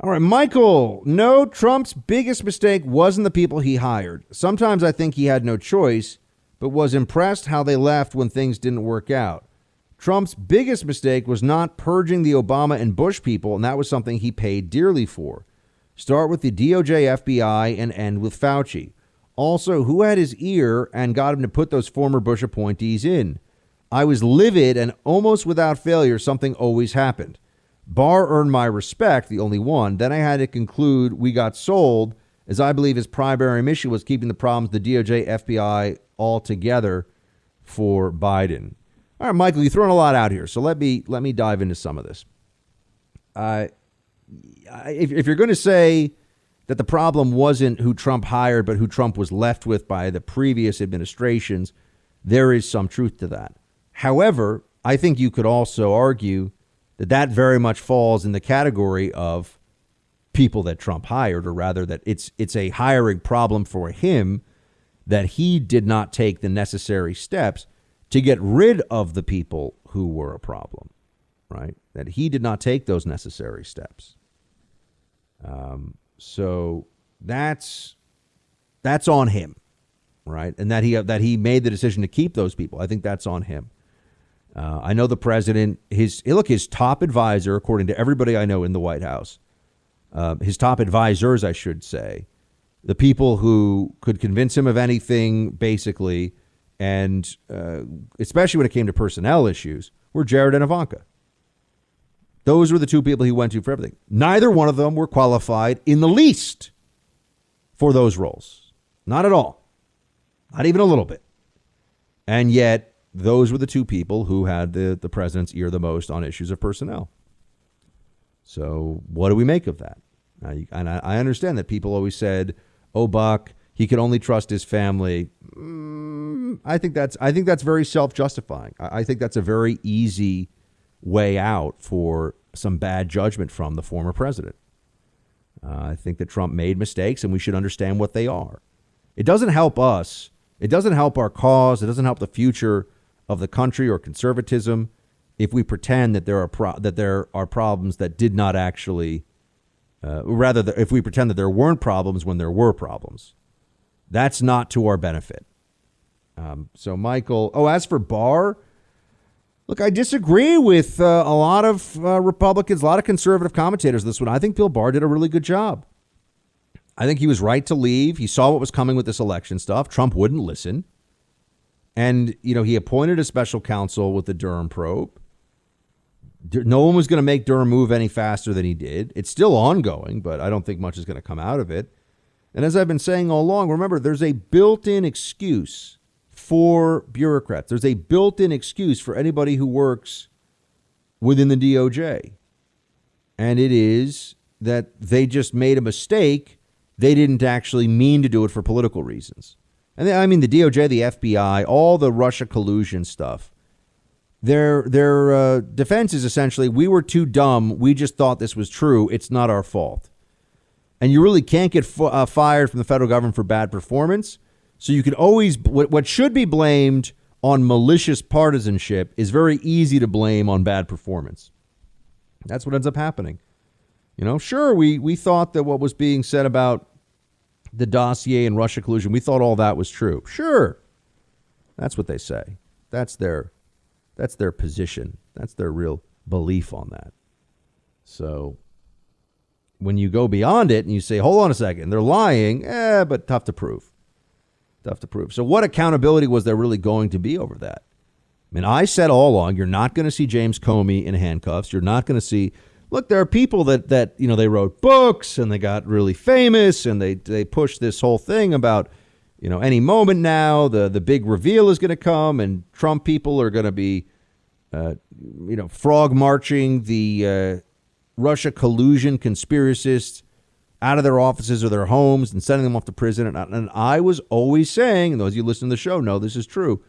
All right, Michael. No, Trump's biggest mistake wasn't the people he hired. Sometimes I think he had no choice, but was impressed how they left when things didn't work out. Trump's biggest mistake was not purging the Obama and Bush people, and that was something he paid dearly for. Start with the DOJ, FBI, and end with Fauci. Also, who had his ear and got him to put those former Bush appointees in? I was livid, and almost without failure, something always happened. Barr earned my respect, the only one. Then I had to conclude we got sold, as I believe his primary mission was keeping the problems, the DOJ, FBI, all together for Biden. All right, Michael, you're throwing a lot out here, so let me dive into some of this. If you're going to say that the problem wasn't who Trump hired, but who Trump was left with by the previous administrations, there is some truth to that. However, I think you could also argue that very much falls in the category of people that Trump hired, or rather that it's a hiring problem for him, that he did not take the necessary steps to get rid of the people who were a problem, right? That he did not take those necessary steps. So that's on him, right? And that he made the decision to keep those people. I think that's on him. I know the president, his top advisor, according to everybody I know in the White House, his top advisors, I should say, the people who could convince him of anything, basically, and especially when it came to personnel issues, were Jared and Ivanka. Those were the two people he went to for everything. Neither one of them were qualified in the least for those roles. Not at all. Not even a little bit. And yet, those were the two people who had the president's ear the most on issues of personnel. So what do we make of that? And I understand that people always said, "Oh, Buck, he could only trust his family." I think that's very self-justifying. I think that's a very easy way out for some bad judgment from the former president. I think that Trump made mistakes, and we should understand what they are. It doesn't help us. It doesn't help our cause. It doesn't help the future of the country or conservatism if we pretend that there are problems that did not actually, if we pretend that there weren't problems when there were problems. That's not to our benefit. So, Michael, as for Barr, look, I disagree with a lot of Republicans, a lot of conservative commentators this one. I think Bill Barr did a really good job. I think he was right to leave. He saw what was coming with this election stuff. Trump wouldn't listen. And, he appointed a special counsel with the Durham probe. No one was going to make Durham move any faster than he did. It's still ongoing, but I don't think much is going to come out of it. And as I've been saying all along, remember, there's a built-in excuse for bureaucrats. There's a built-in excuse for anybody who works within the DOJ. And it is that they just made a mistake. They didn't actually mean to do it for political reasons. And I mean, the DOJ, the FBI, all the Russia collusion stuff, their defense is essentially, we were too dumb. We just thought this was true. It's not our fault. And you really can't get fired from the federal government for bad performance. So you can always, what should be blamed on malicious partisanship is very easy to blame on bad performance. That's what ends up happening. Sure, we thought that what was being said about the dossier and Russia collusion, we thought all that was true. Sure. That's what they say. That's their position. That's their real belief on that. So when you go beyond it and you say, hold on a second, they're lying, but tough to prove. Tough to prove. So what accountability was there really going to be over that? I mean, I said all along, you're not going to see James Comey in handcuffs. You're not going to see, look, there are people that they wrote books and they got really famous and they pushed this whole thing about, any moment now, the big reveal is going to come and Trump people are going to be, frog marching the Russia collusion conspiracists out of their offices or their homes and sending them off to prison. And I was always saying, and those of you listening to the show know this is true,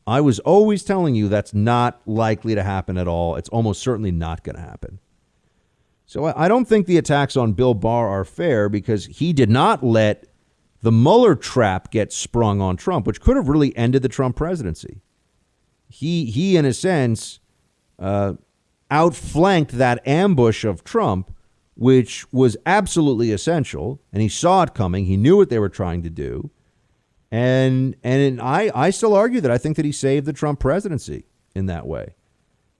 I was always telling you that's not likely to happen at all. It's almost certainly not going to happen. So I don't think the attacks on Bill Barr are fair because he did not let the Mueller trap get sprung on Trump, which could have really ended the Trump presidency. He in a sense, outflanked that ambush of Trump which was absolutely essential, and he saw it coming. He knew what they were trying to do. And I still argue that I think that he saved the Trump presidency in that way.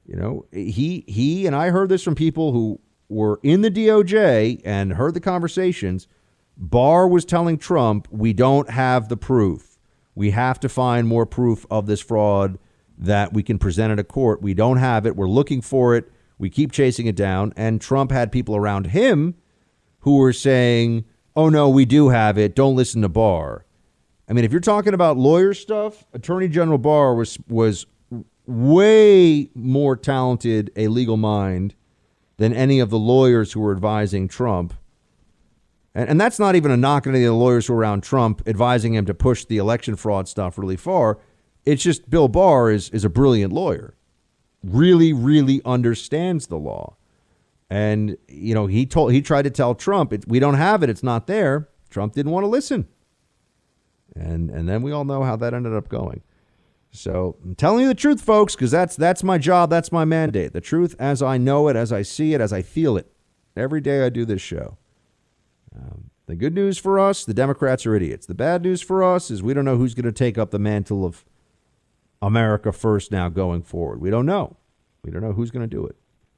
You know, he and I heard this from people who were in the DOJ and heard the conversations. Barr was telling Trump, we don't have the proof. We have to find more proof of this fraud that we can present at a court. We don't have it. We're looking for it. We keep chasing it down. And Trump had people around him who were saying, oh, no, we do have it. Don't listen to Barr. I mean, if you're talking about lawyer stuff, Attorney General Barr was way more talented a legal mind than any of the lawyers who were advising Trump. And that's not even a knock on any of the lawyers who were around Trump advising him to push the election fraud stuff really far. It's just Bill Barr is a brilliant lawyer, really, really understands the law. And, you know, he tried to tell Trump, we don't have it. It's not there. Trump didn't want to listen. And then we all know how that ended up going. So I'm telling you the truth, folks, because that's my job. That's my mandate. The truth as I know it, as I see it, as I feel it. Every day I do this show. The good news for us, the Democrats are idiots. The bad news for us is we don't know who's going to take up the mantle of America first now going forward. We don't know. We don't know who's going to do it.